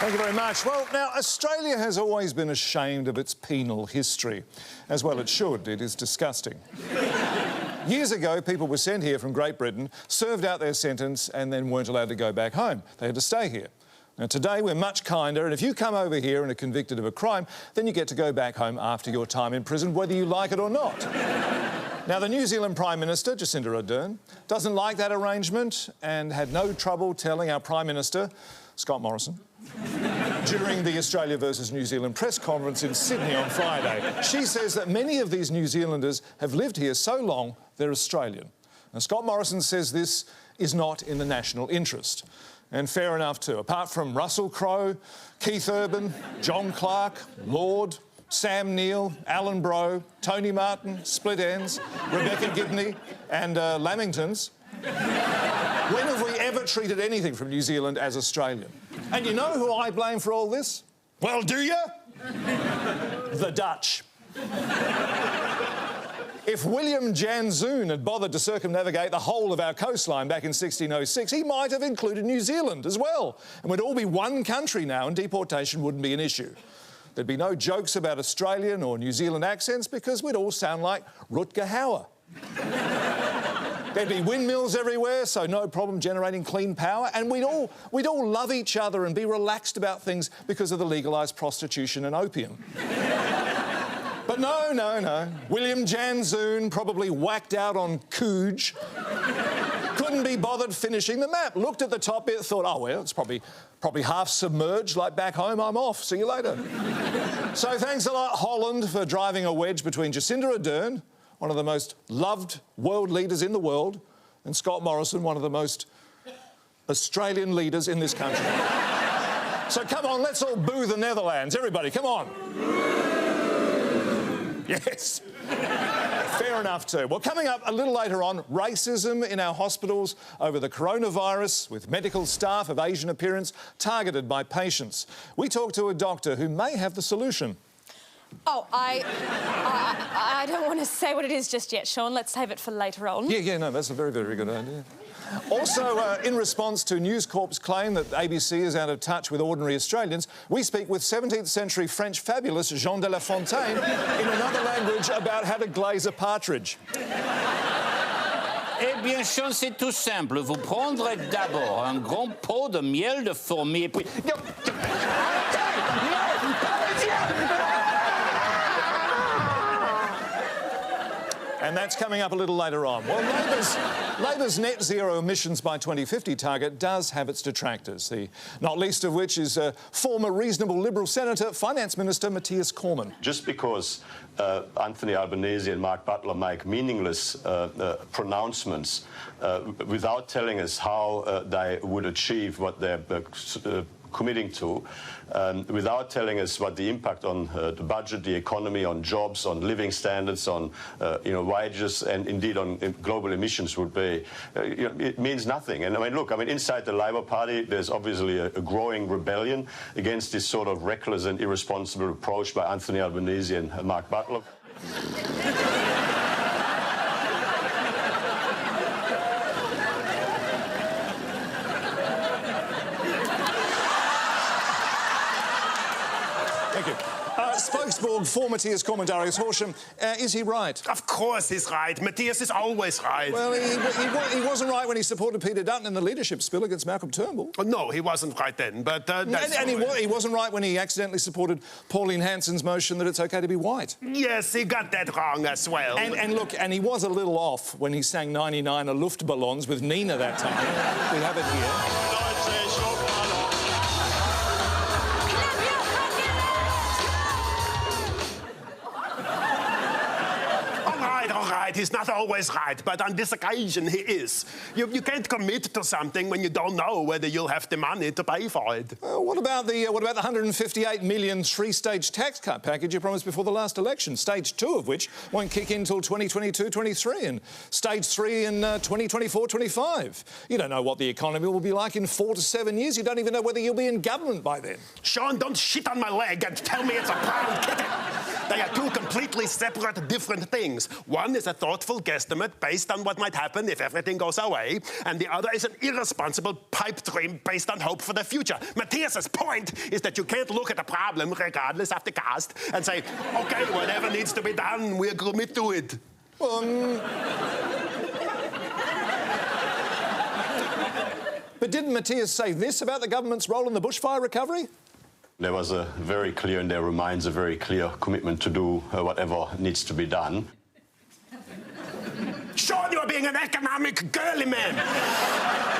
Thank you very much. Well, now, Australia has always been ashamed of its penal history. As well it should. It is disgusting. Years ago, people were sent here from Great Britain, served out their sentence and then weren't allowed to go back home. They had to stay here. Now, today we're much kinder, and if you come over here and are convicted of a crime, then you get to go back home after your time in prison, whether you like it or not. Now, the New Zealand Prime Minister, Jacinda Ardern, doesn't like that arrangement and had no trouble telling our Prime Minister, Scott Morrison, during the Australia versus New Zealand press conference in Sydney on Friday. She says that many of these New Zealanders have lived here so long they're Australian. Now, Scott Morrison says this is not in the national interest. And fair enough too. Apart from Russell Crowe, Keith Urban, John Clark, Lord, Sam Neill, Alan Bro, Tony Martin, Split Ends, Rebecca Gibney and Lamingtons, when have we ever treated anything from New Zealand as Australian? And you know who I blame for all this? Well, do you? The Dutch. If William Janzoon had bothered to circumnavigate the whole of our coastline back in 1606, he might have included New Zealand as well. And we'd all be one country now and deportation wouldn't be an issue. There'd be no jokes about Australian or New Zealand accents because we'd all sound like Rutger Hauer. There'd be windmills everywhere, so no problem generating clean power, and we'd all love each other and be relaxed about things because of the legalised prostitution and opium. But no. William Janzoon, probably whacked out on Cooge, couldn't be bothered finishing the map. Looked at the top bit, thought, oh, well, it's probably half submerged, like back home, I'm off, see you later. So thanks a lot, Holland, for driving a wedge between Jacinda Ardern, one of the most loved world leaders in the world, and Scott Morrison, one of the most Australian leaders in this country. So come on, let's all boo the Netherlands. Everybody, come on. Yes. Fair enough too. Well, coming up a little later on, racism in our hospitals over the coronavirus, with medical staff of Asian appearance targeted by patients. We talk to a doctor who may have the solution. Oh, I don't want to say what it is just yet, Shaun. Let's save it for later on. Yeah, no, that's a very, very good idea. Also, in response to News Corp's claim that ABC is out of touch with ordinary Australians, we speak with 17th century French fabulous Jean de La Fontaine in another language about how to glaze a partridge. Eh bien, Shaun, c'est tout simple. Vous prendrez d'abord un grand pot de miel de fourmi et puis... And that's coming up a little later on. Well, Labor's net zero emissions by 2050 target does have its detractors, not least of which is former reasonable Liberal Senator, Finance Minister Matthias Cormann. Just because Anthony Albanese and Mark Butler make meaningless pronouncements without telling us how they would achieve what they're committing to, without telling us what the impact on the budget, the economy, on jobs, on living standards, on wages, and indeed on global emissions would be, it means nothing. And I mean, look, inside the Labor Party, there's obviously a growing rebellion against this sort of reckless and irresponsible approach by Anthony Albanese and Mark Butler. Thank you. Spokesborg for Matthias Cormann, Darius Horsham. Is he right? Of course he's right. Matthias is always right. Well, he wasn't right when he supported Peter Dutton in the leadership spill against Malcolm Turnbull. Oh, no, he wasn't right then, but that's... And he wasn't right when he accidentally supported Pauline Hanson's motion that it's OK to be white. Yes, he got that wrong as well. And look, and he was a little off when he sang 99 Luftballons with Nina that time. We have it here. All right, he's not always right, but on this occasion he is. You can't commit to something when you don't know whether you'll have the money to pay for it. What about the 158 million three-stage tax cut package you promised before the last election, stage 2 of which won't kick in until 2022-23 and stage 3 in 2024-25? You don't know what the economy will be like in 4 to 7 years. You don't even know whether you'll be in government by then. Shaun, don't shit on my leg and tell me it's a pound kicking. They are two completely separate, different things. One is a thoughtful guesstimate based on what might happen if everything goes our way, and the other is an irresponsible pipe dream based on hope for the future. Matthias's point is that you can't look at a problem regardless of the cost and say, okay, whatever needs to be done, we'll commit to it. But didn't Matthias say this about the government's role in the bushfire recovery? There was a very clear, in their minds, a very clear commitment to do whatever needs to be done. Shaun, you're being an economic girly man.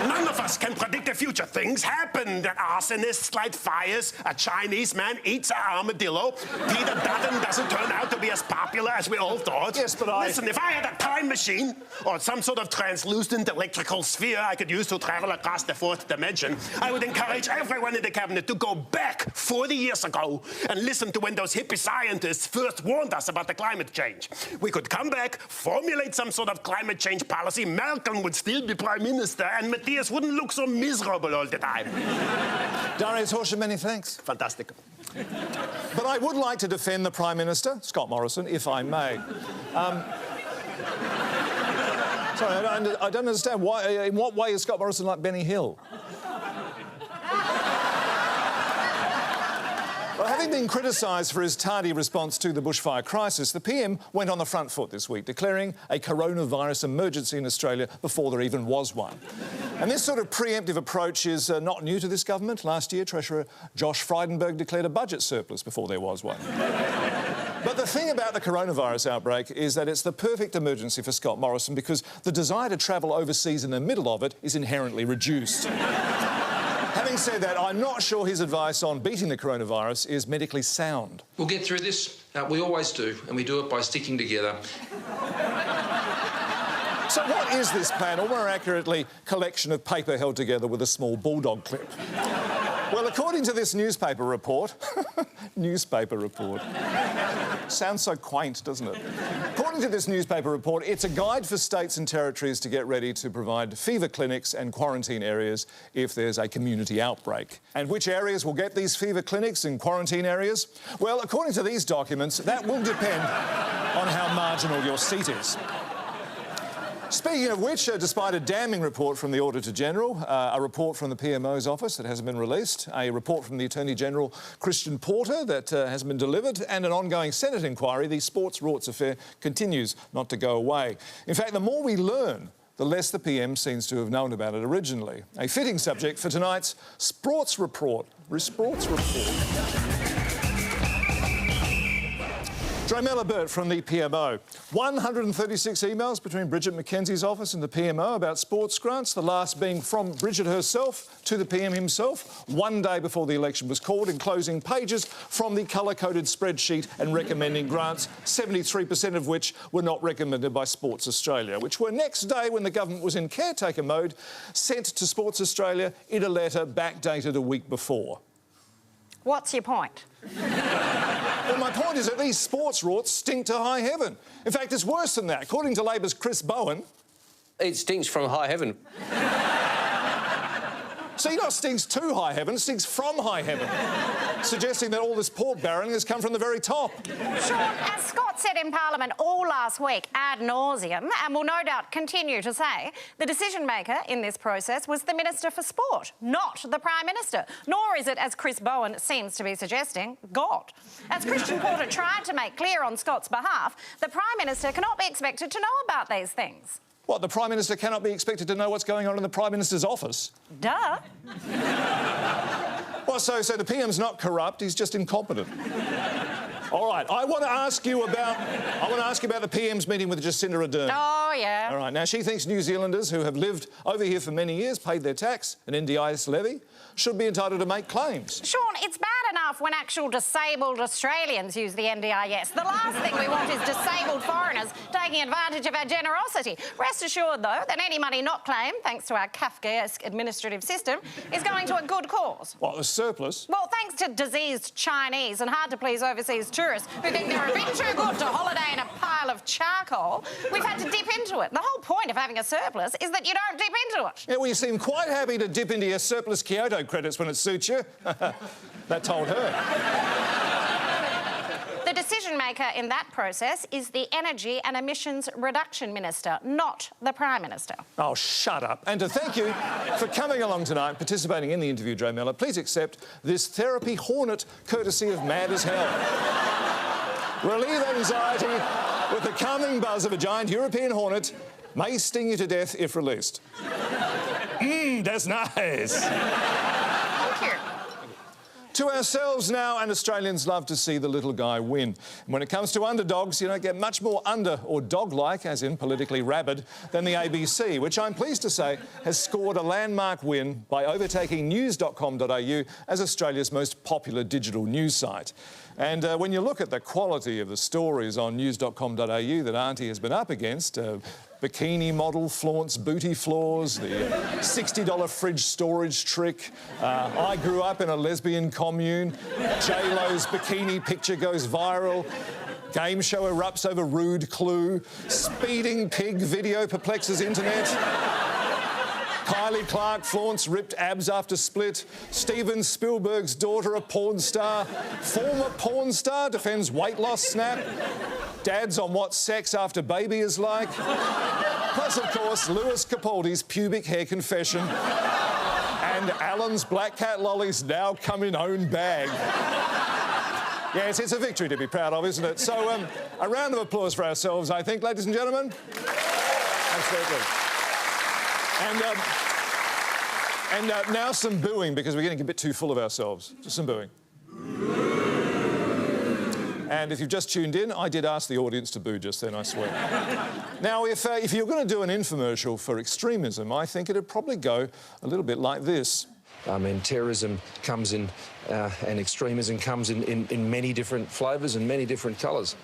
None of us can predict the future. Things happen. Arsonists light fires. A Chinese man eats an armadillo. Peter Dutton doesn't turn out to be as popular as we all thought. Yes, but Listen, if I had a time machine or some sort of translucent electrical sphere I could use to travel across the fourth dimension, I would encourage everyone in the cabinet to go back 40 years ago and listen to when those hippie scientists first warned us about the climate change. We could come back, formulate some sort of climate change policy, Malcolm would still be Prime Minister, and Matthias wouldn't look so miserable all the time. Darius Horsham, many thanks. Fantastic. But I would like to defend the Prime Minister, Scott Morrison, if I may. Sorry, I don't understand. Why, in what way is Scott Morrison like Benny Hill? Well, having been criticised for his tardy response to the bushfire crisis, the PM went on the front foot this week, declaring a coronavirus emergency in Australia before there even was one. And this sort of preemptive approach is not new to this government. Last year, Treasurer Josh Frydenberg declared a budget surplus before there was one. But the thing about the coronavirus outbreak is that it's the perfect emergency for Scott Morrison because the desire to travel overseas in the middle of it is inherently reduced. Having said that, I'm not sure his advice on beating the coronavirus is medically sound. We'll get through this. We always do, and we do it by sticking together. So what is this plan, or more accurately, collection of paper held together with a small bulldog clip? Well, according to this newspaper report... newspaper report. Sounds so quaint, doesn't it? According to this newspaper report, it's a guide for states and territories to get ready to provide fever clinics and quarantine areas if there's a community outbreak. And which areas will get these fever clinics and quarantine areas? Well, according to these documents, that will depend on how marginal your seat is. Speaking of which, despite a damning report from the Auditor-General, a report from the PMO's office that hasn't been released, a report from the Attorney-General Christian Porter that hasn't been delivered, and an ongoing Senate inquiry, the sports rorts affair continues not to go away. In fact, the more we learn, the less the PM seems to have known about it originally. A fitting subject for tonight's Sports Report. Dramella Burt from the PMO. 136 emails between Bridget McKenzie's office and the PMO about sports grants, the last being from Bridget herself to the PM himself, one day before the election was called, enclosing pages from the colour-coded spreadsheet and recommending grants, 73% of which were not recommended by Sports Australia, which were next day, when the government was in caretaker mode, sent to Sports Australia in a letter backdated a week before. What's your point? Well, my point is that these sports rorts stink to high heaven. In fact, it's worse than that. According to Labor's Chris Bowen... It stinks from high heaven. See, not stinks to high heaven, it stinks from high heaven, suggesting that all this pork barreling has come from the very top. Shaun, as Scott said in Parliament all last week ad nauseum, and will no doubt continue to say, the decision-maker in this process was the Minister for Sport, not the Prime Minister. Nor is it, as Chris Bowen seems to be suggesting, God. As Christian Porter tried to make clear on Scott's behalf, the Prime Minister cannot be expected to know about these things. What, the Prime Minister cannot be expected to know what's going on in the Prime Minister's office? Duh. Well, so the PM's not corrupt, he's just incompetent. All right, I want to ask you about the PM's meeting with Jacinda Ardern. Oh, yeah. All right, now she thinks New Zealanders who have lived over here for many years, paid their tax, an NDIS levy, should be entitled to make claims. Shaun, it's bad enough when actual disabled Australians use the NDIS. The last thing we want is disabled foreigners taking advantage of our generosity. Rest assured, though, that any money not claimed, thanks to our Kafkaesque administrative system, is going to a good cause. What, a surplus? Well, thanks to diseased Chinese and hard-to-please overseas tourists who think they're a bit too good to holiday in a pile of charcoal, we've had to dip into it. The whole point of having a surplus is that you don't dip into it. Yeah, well, you seem quite happy to dip into your surplus Kyoto credits when it suits you. That told her. The The decision maker in that process is the Energy and Emissions Reduction Minister, not the Prime Minister. Oh, shut up. And to thank you for coming along tonight and participating in the interview, Joe Miller, please accept this therapy hornet courtesy of Mad as Hell. Relieve anxiety with the calming buzz of a giant European hornet. May sting you to death if released. That's nice. Thank you. To ourselves now, and Australians love to see the little guy win. And when it comes to underdogs, you don't get much more under or dog-like, as in politically rabid, than the ABC, which I'm pleased to say has scored a landmark win by overtaking news.com.au as Australia's most popular digital news site. And when you look at the quality of the stories on news.com.au that Auntie has been up against, bikini model flaunts booty floors, the $60 fridge storage trick, I grew up in a lesbian commune, J-Lo's bikini picture goes viral, game show erupts over rude clue, speeding pig video perplexes internet, Kylie Clark flaunts ripped abs after split, Steven Spielberg's daughter a porn star, former porn star defends weight loss snap, dads on what sex after baby is like, plus, of course, Lewis Capaldi's pubic hair confession and Alan's black cat lollies now come in own bag. Yes, it's a victory to be proud of, isn't it? So, a round of applause for ourselves, I think, ladies and gentlemen. Absolutely. And now some booing, because we're getting a bit too full of ourselves. Just some booing. And if you've just tuned in, I did ask the audience to boo just then, I swear. Now, if you're going to do an infomercial for extremism, I think it'd probably go a little bit like this. I mean, terrorism comes in and extremism comes in many different flavours and many different colours.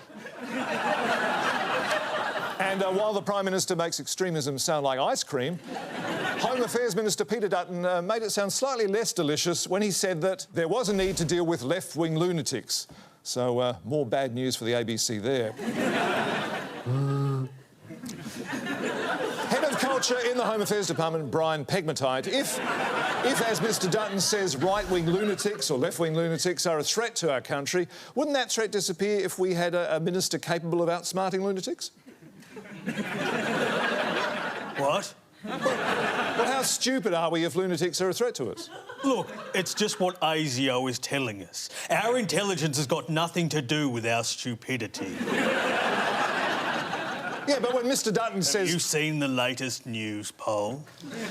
And while the Prime Minister makes extremism sound like ice cream, Home Affairs Minister Peter Dutton made it sound slightly less delicious when he said that there was a need to deal with left-wing lunatics. So, more bad news for the ABC there. Head of Culture in the Home Affairs Department, Brian Pegmatite. If, as Mr Dutton says, right-wing lunatics or left-wing lunatics are a threat to our country, wouldn't that threat disappear if we had a minister capable of outsmarting lunatics? What? Well, how stupid are we if lunatics are a threat to us? Look, it's just what ASIO is telling us. Our intelligence has got nothing to do with our stupidity. Yeah, but when Mr Dutton says... Have you seen the laytest news poll?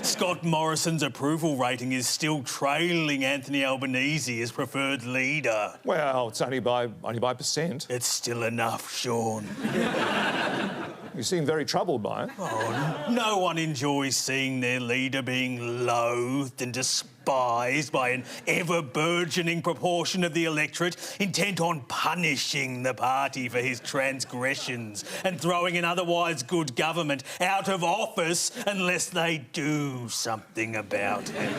Scott Morrison's approval rating is still trailing Anthony Albanese as preferred leader. Well, it's only by percent. It's still enough, Shaun. You seem very troubled by it. Oh, no one enjoys seeing their leader being loathed and despised by an ever-burgeoning proportion of the electorate intent on punishing the party for his transgressions and throwing an otherwise good government out of office unless they do something about it.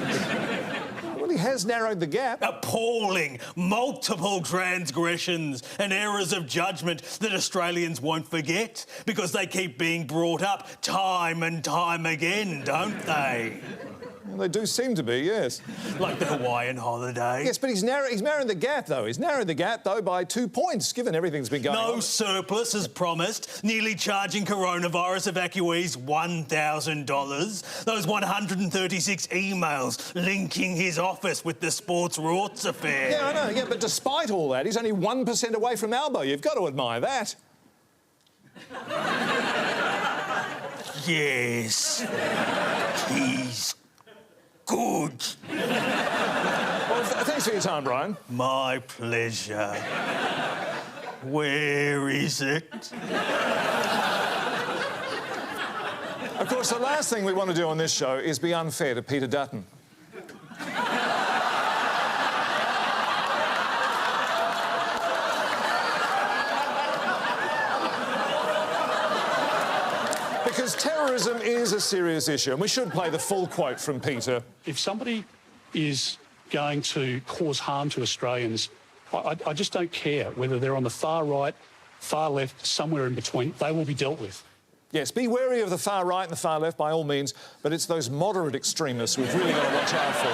Well, he has narrowed the gap. Appalling, multiple transgressions and errors of judgment that Australians won't forget because they keep being brought up time and time again, don't they? Well, they do seem to be, yes. Like the Hawaiian holiday. Yes, but he's narrowing the gap, though. He's narrowed the gap, though, by 2 points, given everything that's been going on. No surplus as promised, nearly charging coronavirus evacuees $1,000. Those 136 emails linking his office with the sports rorts affair. Yeah, I know, yeah, but despite all that, he's only 1% away from Albo. You've got to admire that. Yes. He's good. Well, thanks for your time, Brian. My pleasure. Where is it? Of course, the last thing we want to do on this show is be unfair to Peter Dutton. Because terrorism is a serious issue, and we should play the full quote from Peter. If somebody is going to cause harm to Australians, I just don't care whether they're on the far right, far left, somewhere in between. They will be dealt with. Yes, be wary of the far right and the far left by all means, but it's those moderate extremists we've really got to watch out for.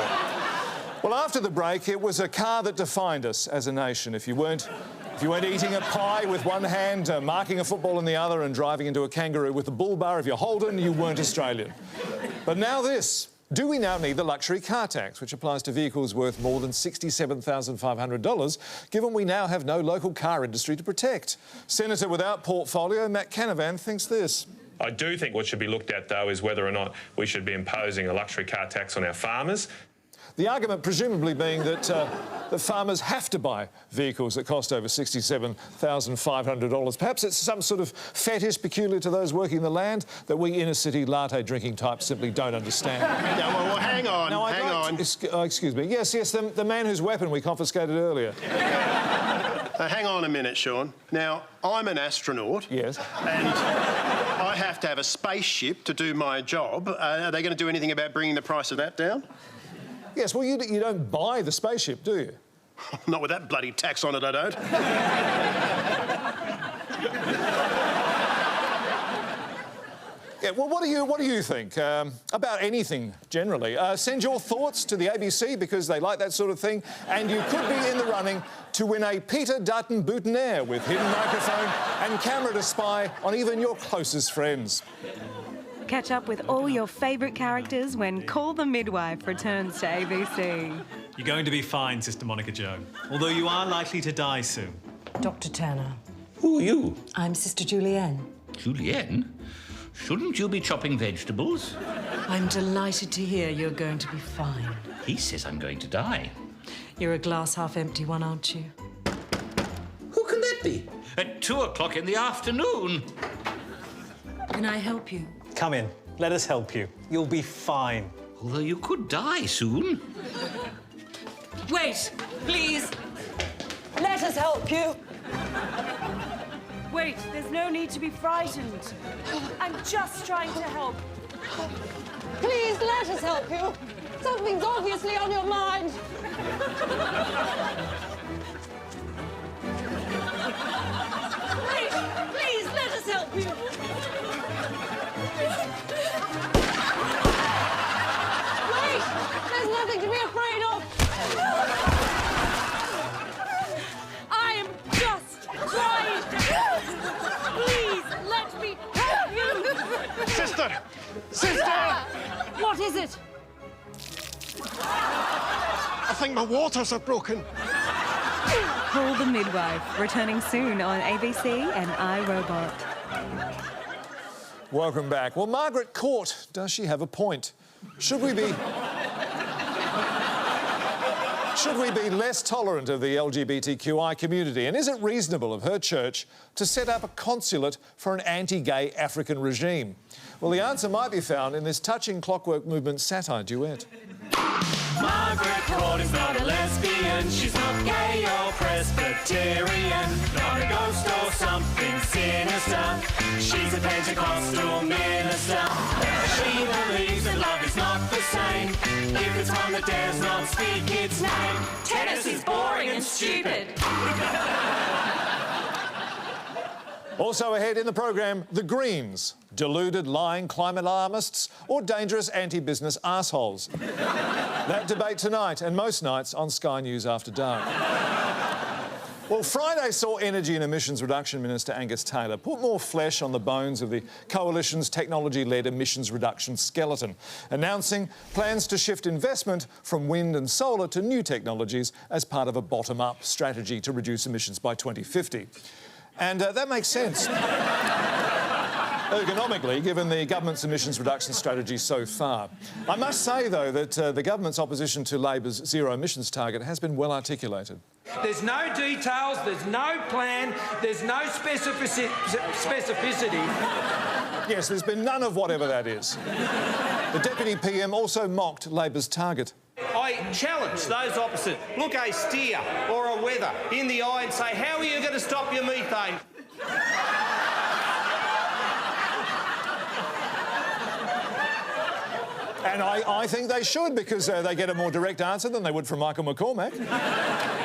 Well, after the break, it was a car that defined us as a nation. If you weren't If you weren't eating a pie with one hand, marking a football in the other and driving into a kangaroo with a bull bar, if you're Holden, you weren't Australian. But now this. Do we now need the luxury car tax, which applies to vehicles worth more than $67,500, given we now have no local car industry to protect? Senator without portfolio, Matt Canavan, thinks this. I do think what should be looked at, though, is whether or not we should be imposing a luxury car tax on our farmers. The argument presumably being that that farmers have to buy vehicles that cost over $67,500. Perhaps it's some sort of fetish peculiar to those working the land that we inner-city latte-drinking types simply don't understand. Yeah, well, hang on, no, hang on. Excuse me. Yes, the man whose weapon we confiscated earlier. Hang on a minute, Shaun. Now, I'm an astronaut. Yes. And I have to have a spaceship to do my job. Are they going to do anything about bringing the price of that down? Yes, well, you don't buy the spaceship, do you? Not with that bloody tax on it, I don't. Yeah, well, what do you think about anything generally? Send your thoughts to the ABC because they like that sort of thing, and you could be in the running to win a Peter Dutton boutonniere with hidden microphone and camera to spy on even your closest friends. Catch up with all your favourite characters when Call the Midwife returns to ABC. You're going to be fine, Sister Monica Joe, although you are likely to die soon. Dr. Turner. Who are you? I'm Sister Julienne. Julienne? Shouldn't you be chopping vegetables? I'm delighted to hear you're going to be fine. He says I'm going to die. You're a glass half empty one, aren't you? Who can that be? At 2 o'clock in the afternoon. Can I help you? Come in. Let us help you. You'll be fine. Although you could die soon. Wait, please. Let us help you. Wait, there's no need to be frightened. I'm just trying to help. Please let us help you. Something's obviously on your mind. Please let us help you. Wait! There's nothing to be afraid of. I am just trying to help. Please let me help you. Sister! Sister! What is it? I think my waters are broken. Call the Midwife, returning soon on ABC and iRobot. Welcome back. Well, Margaret Court, does she have a point? Should we be less tolerant of the LGBTQI community? And is it reasonable of her church to set up a consulate for an anti-gay African regime? Well, the answer might be found in this touching Clockwork Movement satire duet. Margaret Court is not a lesbian, she's not gay or Presbyterian, not a ghost or something sinister. She's a Pentecostal minister. She believes that love is not the same if it's one that dares not speak its name. Tennis is boring and stupid. Also ahead in the programme, the Greens, deluded, lying climate alarmists or dangerous anti-business arseholes. That debate tonight and most nights on Sky News After Dark. Well, Friday saw Energy and Emissions Reduction Minister Angus Taylor put more flesh on the bones of the Coalition's technology-led emissions reduction skeleton, announcing plans to shift investment from wind and solar to new technologies as part of a bottom-up strategy to reduce emissions by 2050. And that makes sense ergonomically, given the government's emissions reduction strategy so far. I must say, though, that the government's opposition to Labor's zero emissions target has been well articulated. There's no details, there's no plan, there's no specificity. Yes, there's been none of whatever that is. The Deputy PM also mocked Labor's target. I challenge those opposite. Look a steer or a weather in the eye and say, how are you going to stop your methane? And I think they should, because they get a more direct answer than they would from Michael McCormack.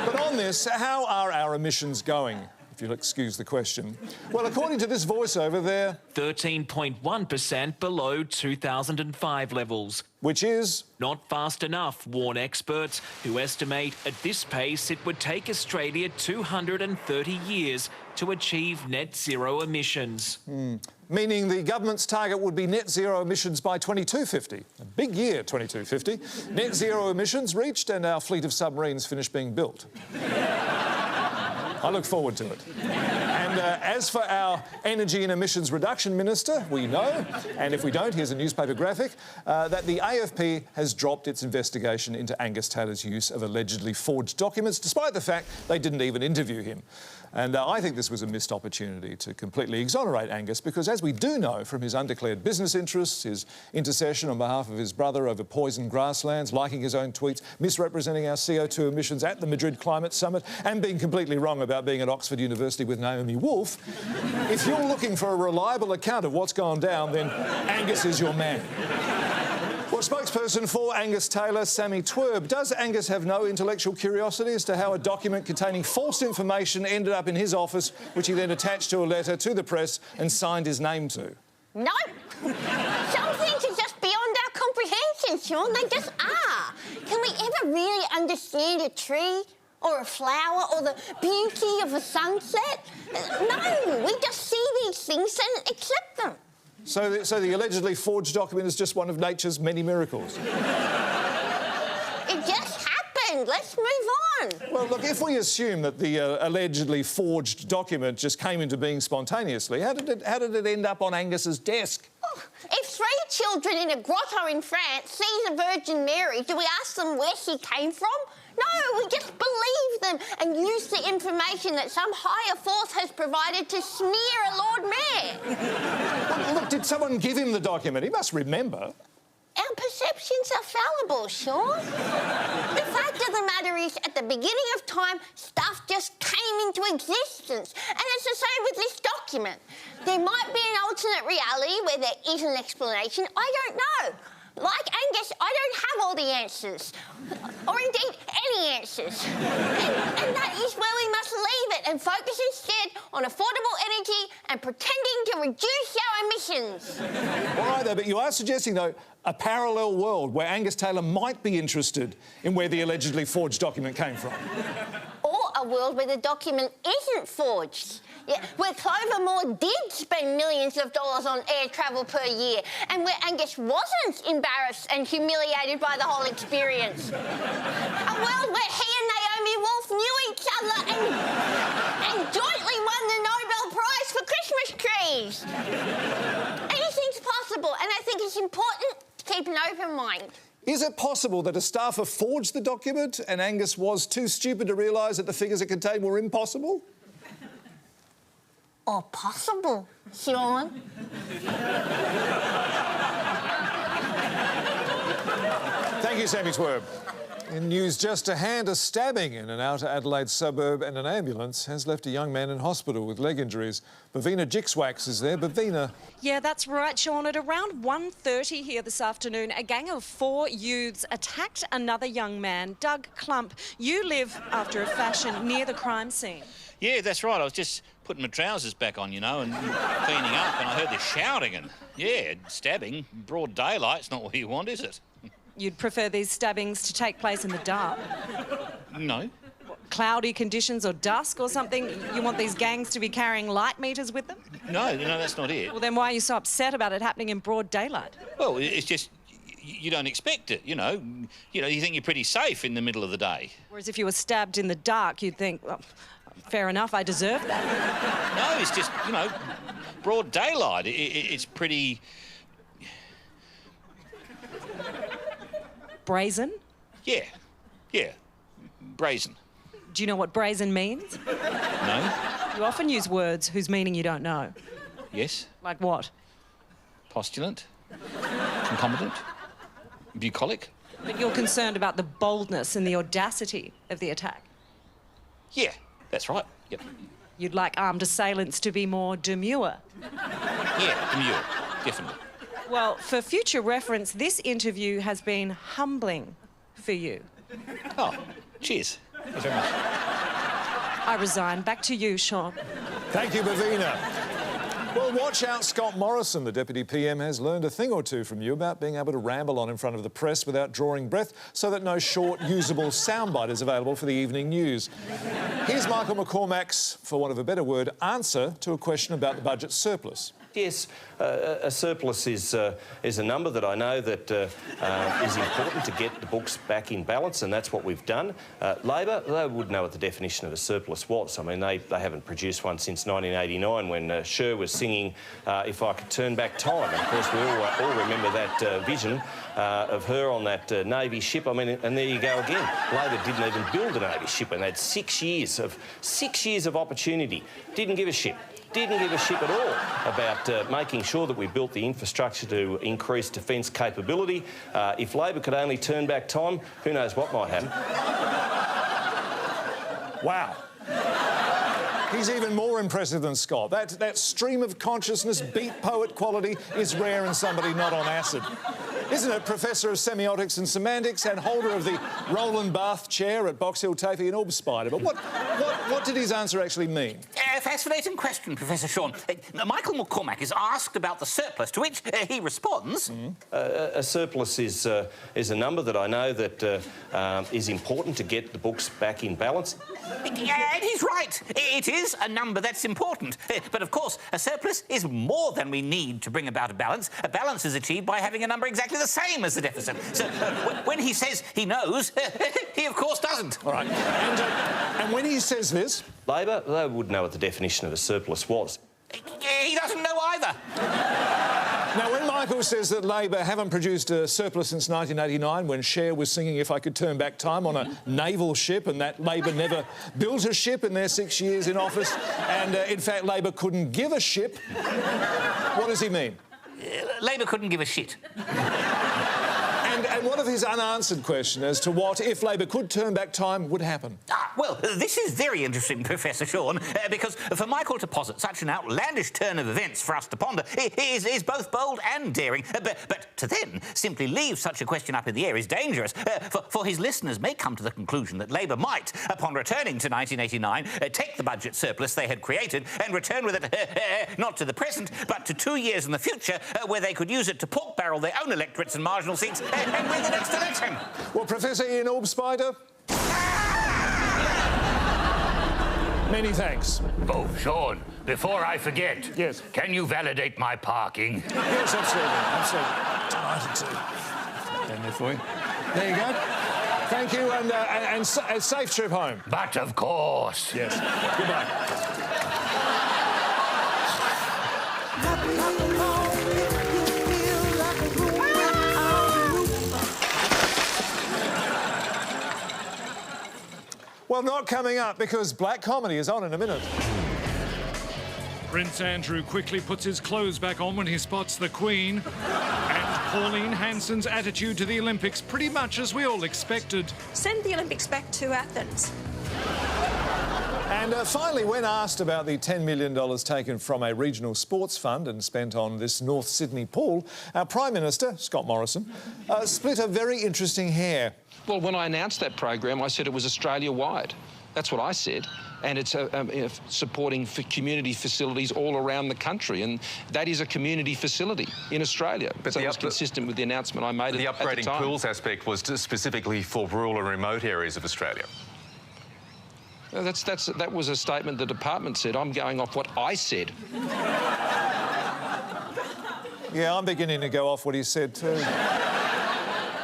But on this, how are our emissions going? if you'll excuse the question. Well, according to this voiceover, they're 13.1% below 2005 levels. Which is? Not fast enough, warn experts, who estimate at this pace it would take Australia 230 years to achieve net zero emissions. Meaning the government's target would be net zero emissions by 2250. A big year, 2250. Net zero emissions reached and our fleet of submarines finished being built. I look forward to it. And as for our Energy and Emissions Reduction Minister, we know, and if we don't, here's a newspaper graphic, that the AFP has dropped its investigation into Angus Taylor's use of allegedly forged documents, despite the fact they didn't even interview him. And I think this was a missed opportunity to completely exonerate Angus, because as we do know from his undeclared business interests, his intercession on behalf of his brother over poisoned grasslands, liking his own tweets, misrepresenting our CO2 emissions at the Madrid Climate Summit, and being completely wrong about being at Oxford University with Naomi Wolf, if you're looking for a reliable account of what's gone down, then Angus is your man. Well, spokesperson for Angus Taylor, Sammy Twerb, does Angus have no intellectual curiosity as to how a document containing false information ended up in his office, which he then attached to a letter to the press and signed his name to? No. Some things are just beyond our comprehension, Shaun. They just are. Can we ever really understand a tree or a flower or the beauty of a sunset? No, we just see these things and accept them. So the allegedly forged document is just one of nature's many miracles? It just happened. Let's move on. Well, look, if we assume that the allegedly forged document just came into being spontaneously, how did it end up on Angus's desk? Oh, if 3 children in a grotto in France see the Virgin Mary, do we ask them where she came from? No, we just believe them and use the information that some higher force has provided to smear a Lord Mayor. Well, look, did someone give him the document? He must remember. Our perceptions are fallible, Shaun. The fact of the matter is, at the beginning of time, stuff just came into existence. And it's the same with this document. There might be an alternate reality where there is an explanation. I don't know. Like Angus, I don't have all the answers. Or indeed, any answers. And that is where we must leave it and focus instead on affordable energy and pretending to reduce our emissions. All right, though, but you are suggesting, though, a parallel world where Angus Taylor might be interested in where the allegedly forged document came from. Or a world where the document isn't forged. Yeah, where Clover Moore did spend millions of dollars on air travel per year, and where Angus wasn't embarrassed and humiliated by the whole experience. A world where he and Naomi Wolf knew each other and jointly won the Nobel Prize for Christmas trees. Anything's possible, and I think it's important to keep an open mind. Is it possible that a staffer forged the document and Angus was too stupid to realise that the figures it contained were impossible? Or possible, Shaun. Thank you, Sammy Twerb. In news just to hand, a stabbing in an outer Adelaide suburb and an ambulance has left a young man in hospital with leg injuries. Bavina Jixwax is there. Bavina. Yeah, that's right, Shaun. At around 1:30 here this afternoon, a gang of 4 youths attacked another young man, Doug Clump. You live, after a fashion, near the crime scene. Yeah, that's right. I was just putting my trousers back on, you know, and cleaning up, and I heard this shouting and, yeah, stabbing. Broad daylight, it's not what you want, is it? You'd prefer these stabbings to take place in the dark? No. Cloudy conditions or dusk or something? You want these gangs to be carrying light meters with them? No, that's not it. Well, then why are you so upset about it happening in broad daylight? Well, it's just you don't expect it, you know. You think you're pretty safe in the middle of the day. Whereas if you were stabbed in the dark, you'd think, well, fair enough, I deserve that. No, it's just, broad daylight. It's pretty... Brazen? Yeah, brazen. Do you know what brazen means? No. You often use words whose meaning you don't know. Yes. Like what? Postulant, concomitant, bucolic. But you're concerned about the boldness and the audacity of the attack. Yeah, that's right. Yep. You'd like armed assailants to be more demure. Yeah, demure, definitely. Well, for future reference, this interview has been humbling for you. Oh, cheers. Thanks very much. I resign. Back to you, Shaun. Thank you, Bavina. Well, watch out, Scott Morrison. The Deputy PM has learned a thing or two from you about being able to ramble on in front of the press without drawing breath so that no short, usable soundbite is available for the evening news. Here's Michael McCormack's, for want of a better word, answer to a question about the budget surplus. Yes, a surplus is a number that I know that is important to get the books back in balance, and that's what we've done. Labor, they would know what the definition of a surplus was. I mean, they haven't produced one since 1989 when Cher was singing If I Could Turn Back Time. And of course, we all remember that vision of her on that Navy ship. I mean, and there you go again. Labor didn't even build a Navy ship, and they had 6 years of opportunity. Didn't give a shit. Didn't give a shit at all about making sure that we built the infrastructure to increase defence capability. If Labor could only turn back time, who knows what might happen. Wow. He's even more impressive than Scott. That stream of consciousness, beat poet quality is rare in somebody not on acid. Isn't it? Professor of Semiotics and Semantics and holder of the Roland Barthes Chair at Box Hill Tafey and Orbspider. But what did his answer actually mean? Fascinating question, Professor Shaun. Michael McCormack is asked about the surplus, to which he responds... A surplus is a number that I know that is important to get the books back in balance. And he's right. It is a number that's important. But, of course, a surplus is more than we need to bring about a balance. A balance is achieved by having a number exactly the same as the deficit. So, when he says he knows, he, of course, doesn't. All right. And when he says this... Labor, they would know what the definition of a surplus was. He doesn't know either. Now, when Michael says that Labor haven't produced a surplus since 1989, when Cher was singing If I Could Turn Back Time on a naval ship, and that Labor never built a ship in their 6 years in office, and, in fact, Labor couldn't give a ship, what does he mean? Labor couldn't give a shit. And what of his unanswered question as to what, if Labor could turn back time, would happen? Well, this is very interesting, Professor Shaun, because for Michael to posit such an outlandish turn of events for us to ponder is both bold and daring. But to then simply leave such a question up in the air is dangerous, for his listeners may come to the conclusion that Labor might, upon returning to 1989, take the budget surplus they had created and return with it not to the present, but to 2 years in the future, where they could use it to pork barrel their own electorates and marginal seats and win the next election. Well, Professor Ian Orbspider... Many thanks. Oh, Shaun, before I forget... Yes? Can you validate my parking? Yes, absolutely. Delighted to. Stand there for you. There you go. Thank you, and a safe trip home. But of course. Yes. Goodbye. Well, not coming up, because black comedy is on in a minute. Prince Andrew quickly puts his clothes back on when he spots the Queen. And Pauline Hanson's attitude to the Olympics, pretty much as we all expected. Send the Olympics back to Athens. And finally, when asked about the $10 million taken from a regional sports fund and spent on this North Sydney pool, our Prime Minister, Scott Morrison, split a very interesting hair. Well, when I announced that program, I said it was Australia-wide. That's what I said. And it's supporting community facilities all around the country, and that is a community facility in Australia. But so it was consistent with the announcement I made at the time. The upgrading pools aspect was specifically for rural and remote areas of Australia. That was a statement the department said. I'm going off what I said. Yeah, I'm beginning to go off what he said too.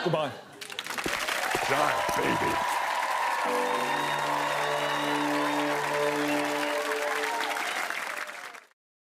Goodbye. Giant baby.